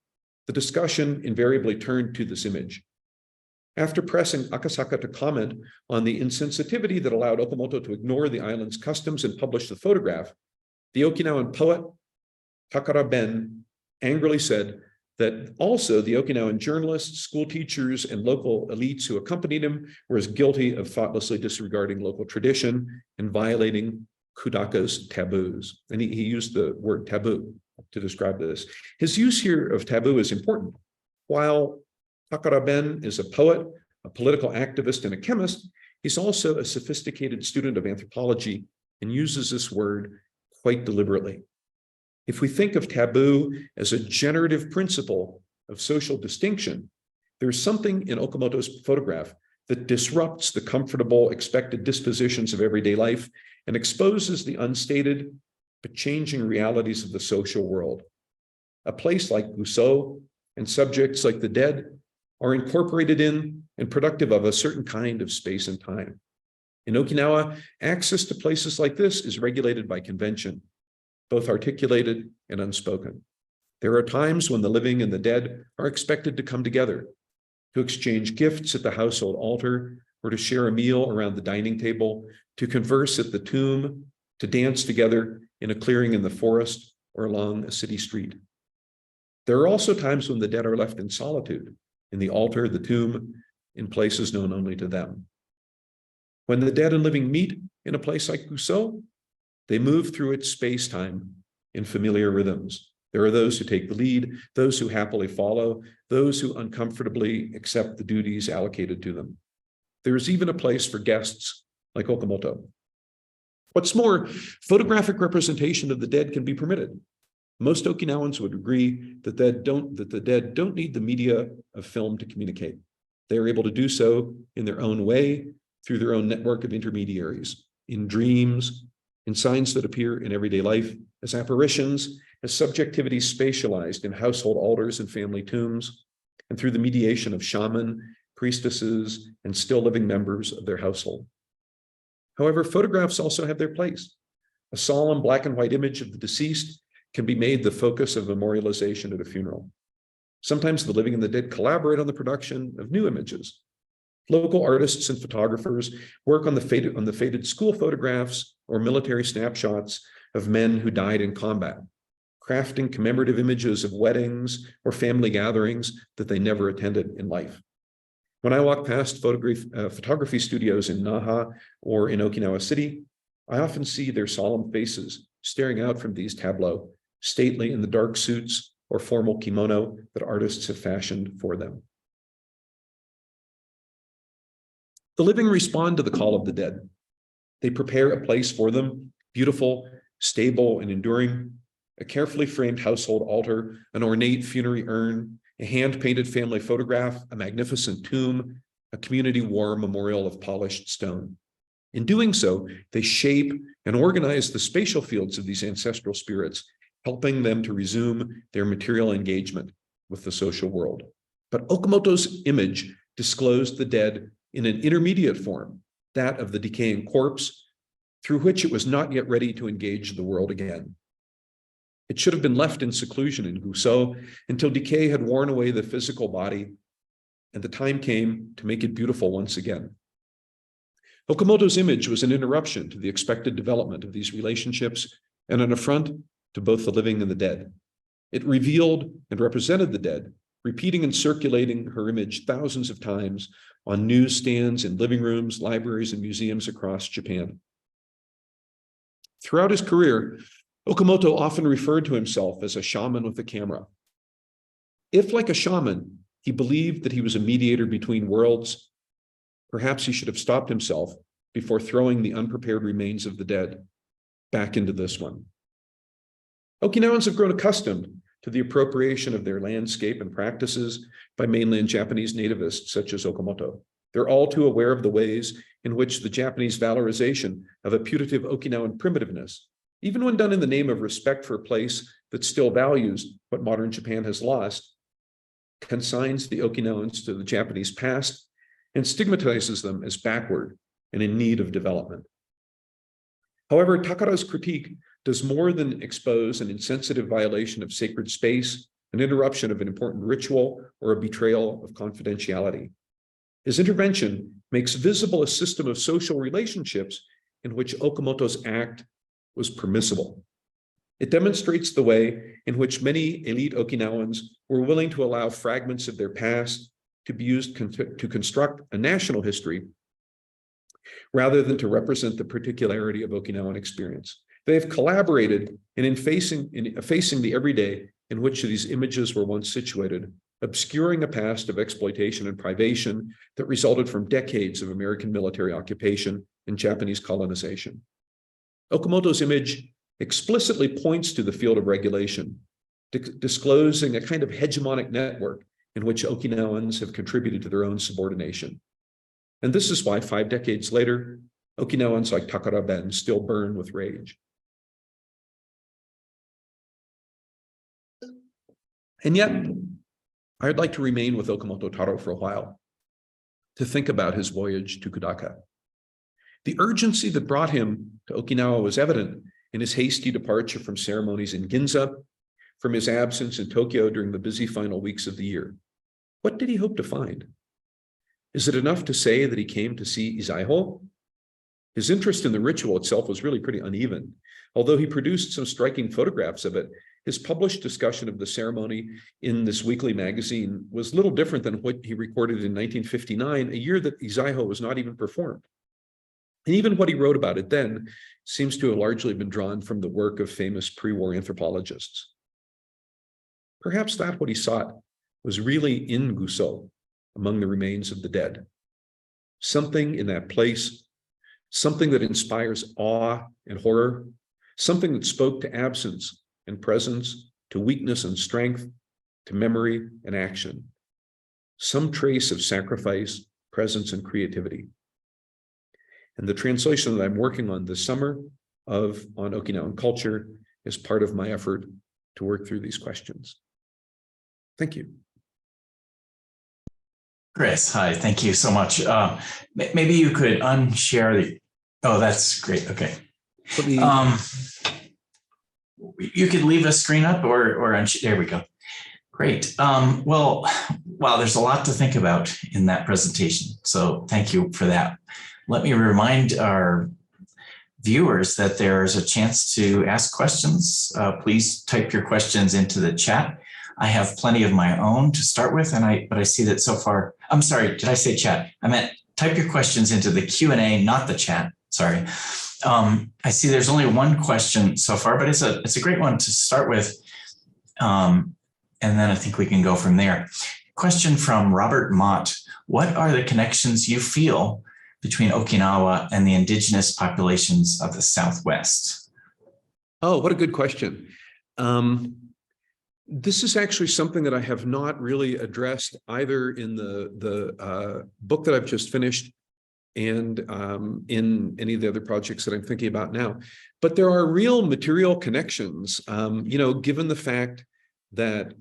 Speaker 2: the discussion invariably turned to this image. After pressing Akasaka to comment on the insensitivity that allowed Okamoto to ignore the island's customs and publish the photograph, the Okinawan poet, Takara Ben, angrily said that also the Okinawan journalists, school teachers, and local elites who accompanied him were as guilty of thoughtlessly disregarding local tradition and violating Kudaka's taboos. And he used the word taboo to describe this. His use here of taboo is important. While Takara Ben is a poet, a political activist, and a chemist, he's also a sophisticated student of anthropology and uses this word quite deliberately. If we think of taboo as a generative principle of social distinction, there's something in Okamoto's photograph that disrupts the comfortable, expected dispositions of everyday life and exposes the unstated but changing realities of the social world. A place like Guso and subjects like the dead are incorporated in and productive of a certain kind of space and time. In Okinawa, access to places like this is regulated by convention, both articulated and unspoken. There are times when the living and the dead are expected to come together, to exchange gifts at the household altar, or to share a meal around the dining table, to converse at the tomb, to dance together in a clearing in the forest or along a city street. There are also times when the dead are left in solitude, in the altar, the tomb, in places known only to them. When the dead and living meet in a place like Guso, they move through its space-time in familiar rhythms. There are those who take the lead, those who happily follow, those who uncomfortably accept the duties allocated to them. There is even a place for guests like Okamoto. What's more, photographic representation of the dead can be permitted. Most Okinawans would agree that the dead don't need the media of film to communicate. They are able to do so in their own way, through their own network of intermediaries, in dreams, in signs that appear in everyday life, as apparitions, as subjectivities spatialized in household altars and family tombs, and through the mediation of shaman, priestesses, and still living members of their household. However, photographs also have their place. A solemn black and white image of the deceased can be made the focus of memorialization at a funeral. Sometimes the living and the dead collaborate on the production of new images. Local artists and photographers work on the faded school photographs or military snapshots of men who died in combat, crafting commemorative images of weddings or family gatherings that they never attended in life. When I walk past photography studios in Naha or in Okinawa City, I often see their solemn faces staring out from these tableaux, stately in the dark suits or formal kimono that artists have fashioned for them. The living respond to the call of the dead. They prepare a place for them, beautiful, stable, and enduring, a carefully framed household altar, an ornate funerary urn, a hand-painted family photograph, a magnificent tomb, a community war memorial of polished stone. In doing so, they shape and organize the spatial fields of these ancestral spirits, helping them to resume their material engagement with the social world. But Okamoto's image disclosed the dead in an intermediate form, that of the decaying corpse, through which it was not yet ready to engage the world again. It should have been left in seclusion in Guso until decay had worn away the physical body, and the time came to make it beautiful once again. Okamoto's image was an interruption to the expected development of these relationships and an affront to both the living and the dead. It revealed and represented the dead, repeating and circulating her image thousands of times on newsstands in living rooms, libraries, and museums across Japan. Throughout his career, Okamoto often referred to himself as a shaman with a camera. If, like a shaman, he believed that he was a mediator between worlds, perhaps he should have stopped himself before throwing the unprepared remains of the dead back into this one. Okinawans have grown accustomed to the appropriation of their landscape and practices by mainland Japanese nativists such as Okamoto. They're all too aware of the ways in which the Japanese valorization of a putative Okinawan primitiveness, even when done in the name of respect for a place that still values what modern Japan has lost, consigns the Okinawans to the Japanese past and stigmatizes them as backward and in need of development. However, Takara's critique does more than expose an insensitive violation of sacred space, an interruption of an important ritual, or a betrayal of confidentiality. His intervention makes visible a system of social relationships in which Okamoto's act was permissible. It demonstrates the way in which many elite Okinawans were willing to allow fragments of their past to be used to construct a national history rather than to represent the particularity of Okinawan experience. They have collaborated in effacing the everyday in which these images were once situated, obscuring a past of exploitation and privation that resulted from decades of American military occupation and Japanese colonization. Okamoto's image explicitly points to the field of regulation, disclosing a kind of hegemonic network in which Okinawans have contributed to their own subordination. And this is why 5 decades later, Okinawans like Takara Ben still burn with rage. And yet, I'd like to remain with Okamoto Taro for a while, to think about his voyage to Kudaka. The urgency that brought him to Okinawa was evident in his hasty departure from ceremonies in Ginza, from his absence in Tokyo during the busy final weeks of the year. What did he hope to find? Is it enough to say that he came to see Izaiho? His interest in the ritual itself was really pretty uneven. Although he produced some striking photographs of it, his published discussion of the ceremony in this weekly magazine was little different than what he recorded in 1959, a year that Izaiho was not even performed. And even what he wrote about it then seems to have largely been drawn from the work of famous pre-war anthropologists. Perhaps that what he sought was really in Guso, among the remains of the dead. Something in that place, something that inspires awe and horror, something that spoke to absence and presence, to weakness and strength, to memory and action. Some trace of sacrifice, presence, and creativity. And the translation that I'm working on this summer on Okinawan culture is part of my effort to work through these questions. Thank you.
Speaker 1: Chris, hi, thank you so much. Maybe you could unshare the, oh, that's great, okay.
Speaker 2: Let me,
Speaker 1: you could leave a screen up or there we go. Great. Well, wow, there's a lot to think about in that presentation. So thank you for that. Let me remind our viewers that there's a chance to ask questions. Please type your questions into the chat. I have plenty of my own to start with, but I see that so far, I'm sorry, did I say chat? I meant type your questions into the Q&A, not the chat, sorry. I see there's only one question so far, but it's a great one to start with. And then I think we can go from there. Question from Robert Mott. What are the connections you feel between Okinawa and the indigenous populations of the Southwest?
Speaker 2: Oh, what a good question. This is actually something that I have not really addressed either in the book that I've just finished and in any of the other projects that I'm thinking about now. But there are real material connections, given the fact that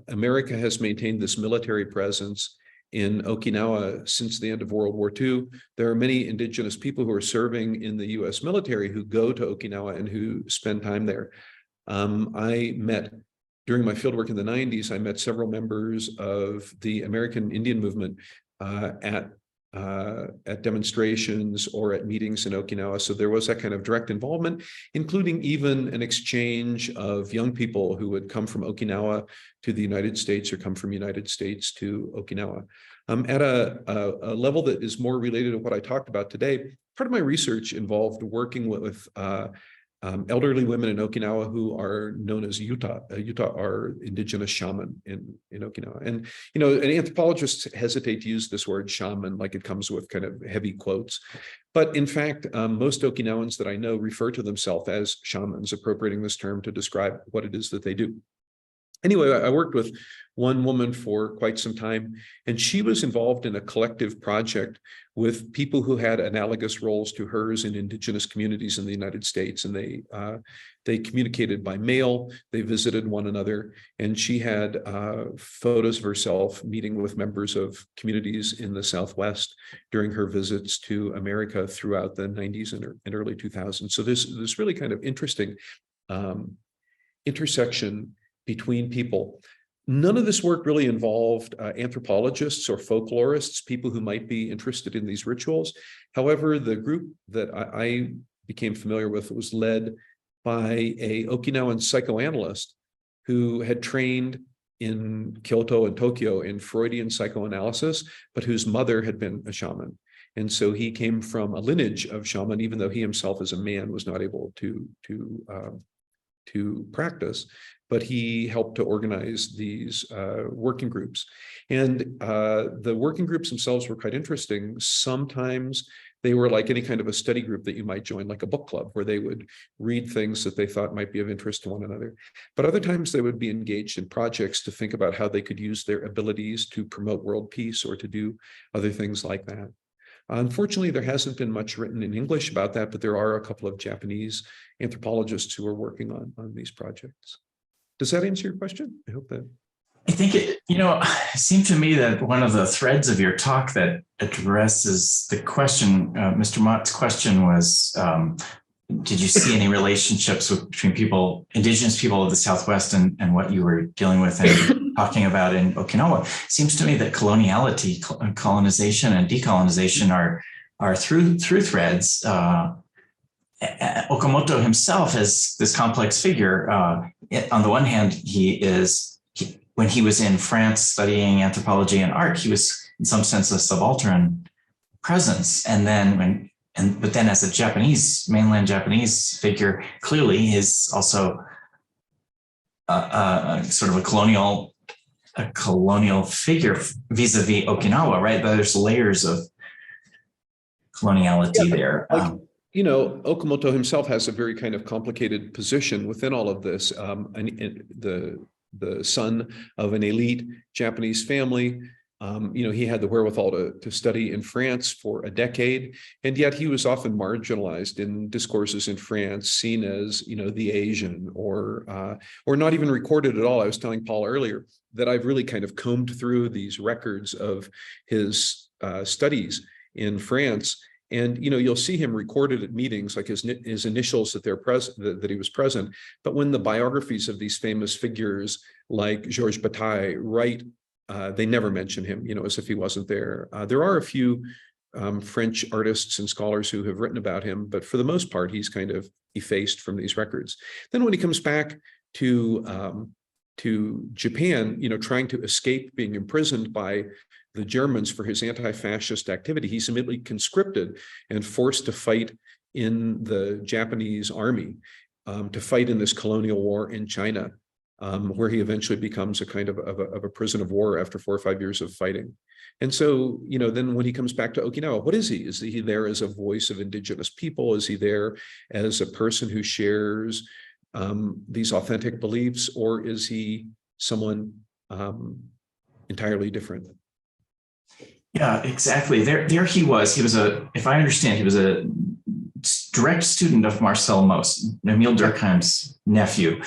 Speaker 2: America has maintained this military presence in Okinawa since the end of World War II. There are many indigenous people who are serving in the US military who go to Okinawa and who spend time there. During my fieldwork in the 90s, I met several members of the American Indian movement at demonstrations or at meetings in Okinawa. So there was that kind of direct involvement, including even an exchange of young people who would come from Okinawa to the United States or come from United States to Okinawa. At a level that is more related to what I talked about today, part of my research involved working with elderly women in Okinawa who are known as Yuta. Yuta are indigenous shaman in Okinawa. And, anthropologists hesitate to use this word shaman like it comes with kind of heavy quotes. But in fact, most Okinawans that I know refer to themselves as shamans, appropriating this term to describe what it is that they do. Anyway, I worked with one woman for quite some time, and she was involved in a collective project with people who had analogous roles to hers in indigenous communities in the United States. And they communicated by mail, they visited one another, and she had photos of herself meeting with members of communities in the Southwest during her visits to America throughout the 90s and early 2000s. So this really kind of interesting intersection between people. None of this work really involved anthropologists or folklorists, people who might be interested in these rituals. However, the group that I became familiar with was led by an Okinawan psychoanalyst who had trained in Kyoto and Tokyo in Freudian psychoanalysis, but whose mother had been a shaman. And so he came from a lineage of shaman, even though he himself as a man was not able to practice, but he helped to organize these working groups. And the working groups themselves were quite interesting. Sometimes they were like any kind of a study group that you might join, like a book club, where they would read things that they thought might be of interest to one another. But other times they would be engaged in projects to think about how they could use their abilities to promote world peace or to do other things like that. Unfortunately, there hasn't been much written in English about that, but there are a couple of Japanese anthropologists who are working on these projects. Does that answer your question? I hope that.
Speaker 1: I think it seemed to me that one of the threads of your talk that addresses the question, Mr. Mott's question was, did you see any relationships between indigenous people of the Southwest and what you were dealing with and talking about in Okinawa? Seems to me that coloniality, colonization and decolonization are through threads. Okamoto himself is this complex figure. On the one hand, when he was in France studying anthropology and art, he was in some sense a subaltern presence. And then but then as a mainland Japanese figure, clearly is also sort of a colonial figure vis-a-vis Okinawa, right? There's layers of coloniality there.
Speaker 2: Okamoto himself has a very kind of complicated position within all of this. The son of an elite Japanese family. He had the wherewithal to study in France for a decade, and yet he was often marginalized in discourses in France, seen as, the Asian or not even recorded at all. I was telling Paul earlier that I've really kind of combed through these records of his studies in France. And you'll see him recorded at meetings, like his initials that he was present. But when the biographies of these famous figures like Georges Bataille write, they never mention him, as if he wasn't there. There are a few French artists and scholars who have written about him, but for the most part, he's kind of effaced from these records. Then when he comes back to Japan, trying to escape being imprisoned by the Germans for his anti-fascist activity, he's immediately conscripted and forced to fight in the Japanese army, to fight in this colonial war in China, where he eventually becomes a kind of a prison of war after 4 or 5 years of fighting. And so, then when he comes back to Okinawa, what is he? Is he there as a voice of indigenous people? Is he there as a person who shares these authentic beliefs, or is he someone entirely different?
Speaker 1: Yeah, exactly. There he was. If I understand, he was a direct student of Marcel Mauss, Emile Durkheim's nephew,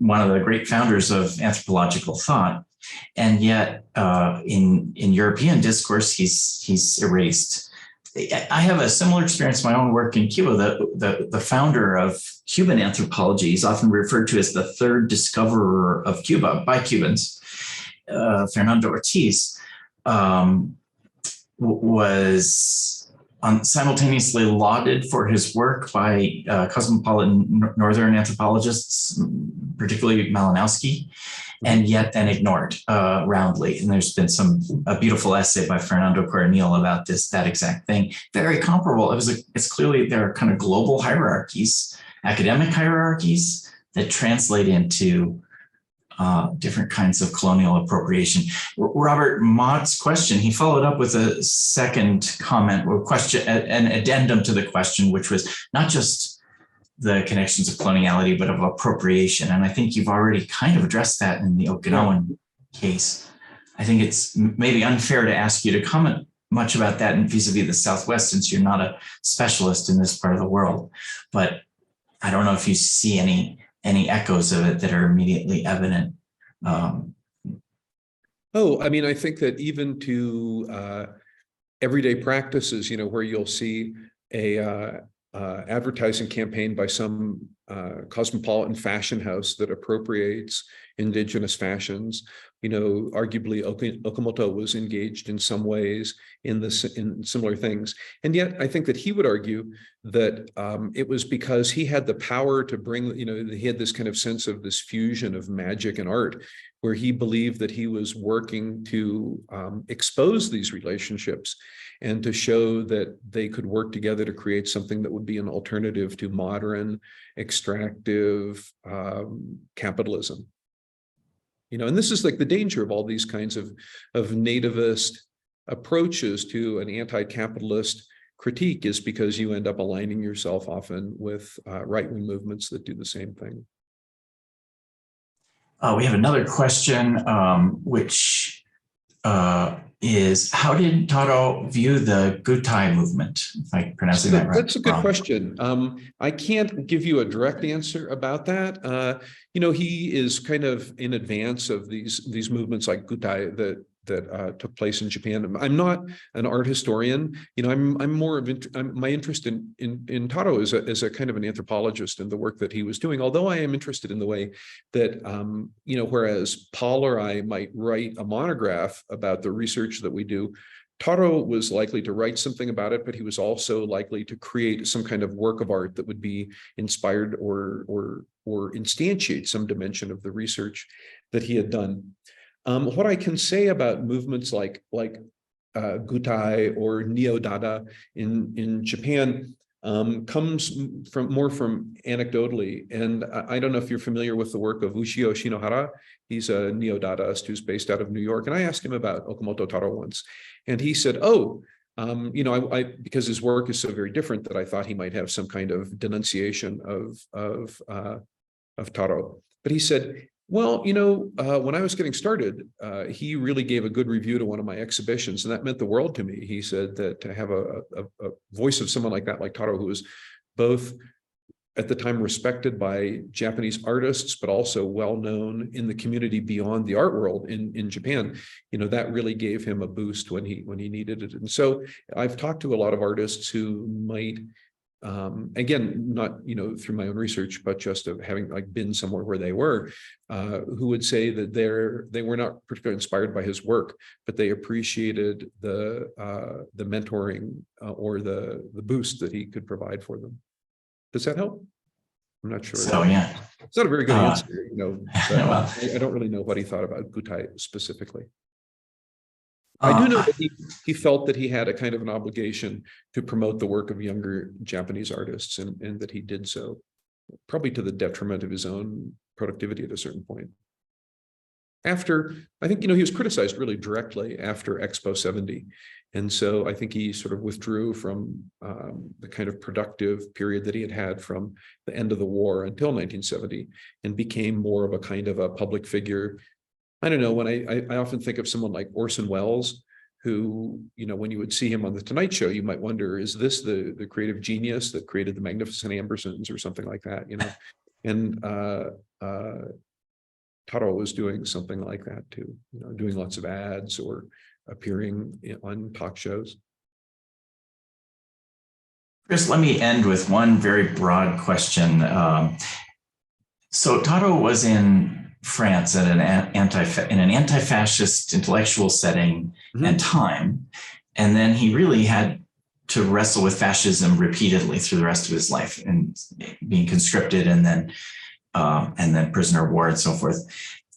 Speaker 1: one of the great founders of anthropological thought. And yet, in European discourse, he's erased. I have a similar experience in my own work in Cuba. The founder of Cuban anthropology is often referred to as the third discoverer of Cuba by Cubans, Fernando Ortiz. Was simultaneously lauded for his work by cosmopolitan northern anthropologists, particularly Malinowski, and yet then ignored roundly. And there's been a beautiful essay by Fernando Coronil about that exact thing. Very comparable. It's clearly there are kind of global hierarchies, academic hierarchies that translate into different kinds of colonial appropriation. Robert Mott's question, he followed up with a second comment or question, an addendum to the question, which was not just the connections of coloniality, but of appropriation. And I think you've already kind of addressed that in the Okinawan case. I think it's maybe unfair to ask you to comment much about that vis-a-vis the Southwest, since you're not a specialist in this part of the world. But I don't know if you see any echoes of it that are immediately evident.
Speaker 2: I think that even to everyday practices, where you'll see a advertising campaign by some cosmopolitan fashion house that appropriates indigenous fashions. Arguably Okamoto was engaged in some ways in similar things. And yet I think that he would argue that it was because he had the power to bring, he had this kind of sense of this fusion of magic and art, where he believed that he was working to expose these relationships and to show that they could work together to create something that would be an alternative to modern extractive capitalism. And this is like the danger of all these kinds of nativist approaches to an anti-capitalist critique, is because you end up aligning yourself often with right-wing movements that do the same thing.
Speaker 1: We have another question, which is how did Taro view the Gutai movement? If I'm pronouncing that right.
Speaker 2: That's a good question. I can't give you a direct answer about that. He is kind of in advance of these movements like Gutai that took place in Japan. I'm not an art historian. I'm more of my interest in Taro as a kind of an anthropologist and the work that he was doing. Although I am interested in the way that whereas Paul or I might write a monograph about the research that we do, Taro was likely to write something about it, but he was also likely to create some kind of work of art that would be inspired or instantiate some dimension of the research that he had done. What I can say about movements like Gutai or Neo-Dada in Japan comes more from anecdotally. And I don't know if you're familiar with the work of Ushio Shinohara. He's a neo-Dadaist who's based out of New York. And I asked him about Okamoto Taro once. And he said, because his work is so very different that I thought he might have some kind of denunciation of Taro. But he said, well, when I was getting started, he really gave a good review to one of my exhibitions, and that meant the world to me. He said that to have a voice of someone like that, like Taro, who was both at the time respected by Japanese artists, but also well known in the community beyond the art world in Japan, that really gave him a boost when he needed it. And so I've talked to a lot of artists who might, again, not through my own research, but just of having been somewhere where they were, who would say that they were not particularly inspired by his work, but they appreciated the mentoring or the boost that he could provide for them. Does that help? I'm not sure.
Speaker 1: So yeah,
Speaker 2: it's not a very good answer.
Speaker 1: Well,
Speaker 2: I don't really know what he thought about Gutai specifically. I do know that he felt that he had a kind of an obligation to promote the work of younger Japanese artists, and that he did so, probably to the detriment of his own productivity at a certain point. After, I think, he was criticized really directly after Expo 70. And so I think he sort of withdrew from the kind of productive period that he had had from the end of the war until 1970 and became more of a kind of a public figure. I don't know, when I often think of someone like Orson Welles, who, when you would see him on The Tonight Show, you might wonder, is this the creative genius that created the Magnificent Ambersons or something like that, And Taro was doing something like that too, doing lots of ads or appearing on talk shows.
Speaker 1: Chris, let me end with one very broad question. So Taro was in France at in an anti-fascist intellectual setting and time, and then he really had to wrestle with fascism repeatedly through the rest of his life, and being conscripted and then prisoner of war and so forth.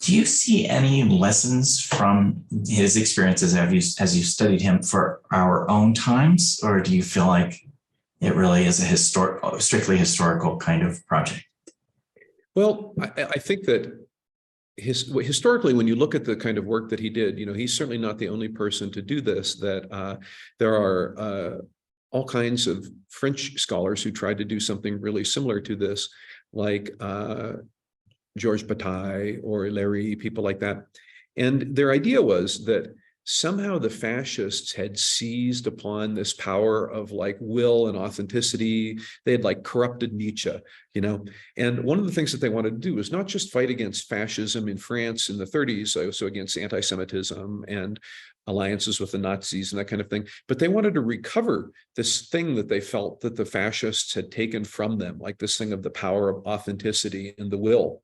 Speaker 1: Do you see any lessons from his experiences as you studied him for our own times, or do you feel like it really is a strictly historical kind of project?
Speaker 2: Well, I think that historically, when you look at the kind of work that he did, he's certainly not the only person to do this, that there are all kinds of French scholars who tried to do something really similar to this, like Georges Bataille or Larry, people like that. And their idea was that somehow the fascists had seized upon this power of will and authenticity. They had corrupted Nietzsche, And one of the things that they wanted to do was not just fight against fascism in France in the 30s, also against anti-Semitism and alliances with the Nazis and that kind of thing, but they wanted to recover this thing that they felt that the fascists had taken from them, this thing of the power of authenticity and the will.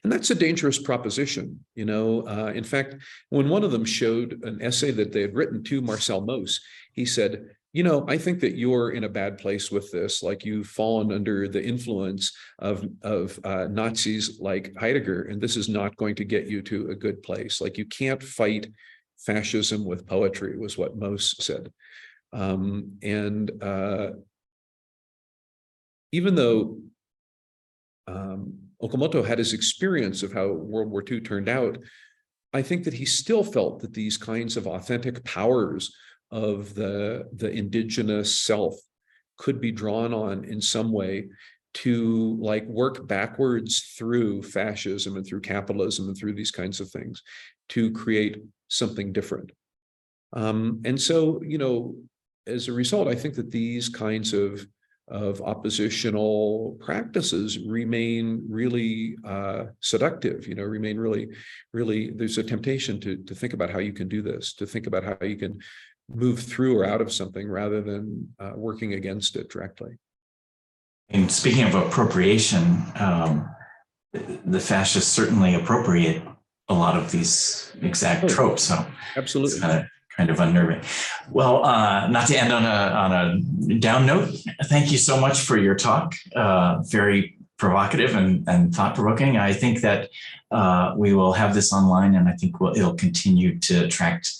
Speaker 2: And that's a dangerous proposition. In fact, when one of them showed an essay that they had written to Marcel Mauss, he said, I think that you're in a bad place with this, you've fallen under the influence of Nazis like Heidegger, and this is not going to get you to a good place. You can't fight fascism with poetry, was what Mauss said. Even though Okamoto had his experience of how World War II turned out, I think that he still felt that these kinds of authentic powers of the indigenous self could be drawn on in some way to work backwards through fascism and through capitalism and through these kinds of things to create something different. And so, as a result, I think that these kinds of oppositional practices remain really seductive, remain really, there's a temptation to think about how you can do this, to think about how you can move through or out of something rather than working against it directly.
Speaker 1: And speaking of appropriation, the fascists certainly appropriate a lot of these exact tropes. So
Speaker 2: absolutely,
Speaker 1: it's kind of unnerving. Well, not to end on a down note, thank you so much for your talk. Very provocative and thought-provoking. I think that we will have this online, and I think it'll continue to attract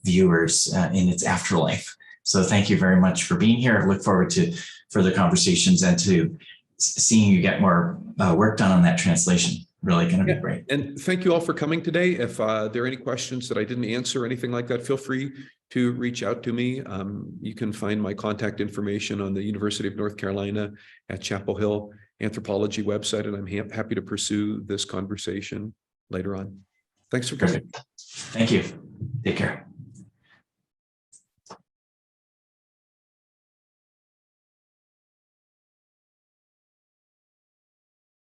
Speaker 1: viewers in its afterlife. So thank you very much for being here. I look forward to further conversations and to seeing you get more work done on that translation. Really going to be great.
Speaker 2: And thank you all for coming today. If there are any questions that I didn't answer or anything like that, feel free to reach out to me. You can find my contact information on the University of North Carolina at Chapel Hill Anthropology website, and I'm happy to pursue this conversation later on. Thanks for coming.
Speaker 1: Perfect. Thank you. Take care.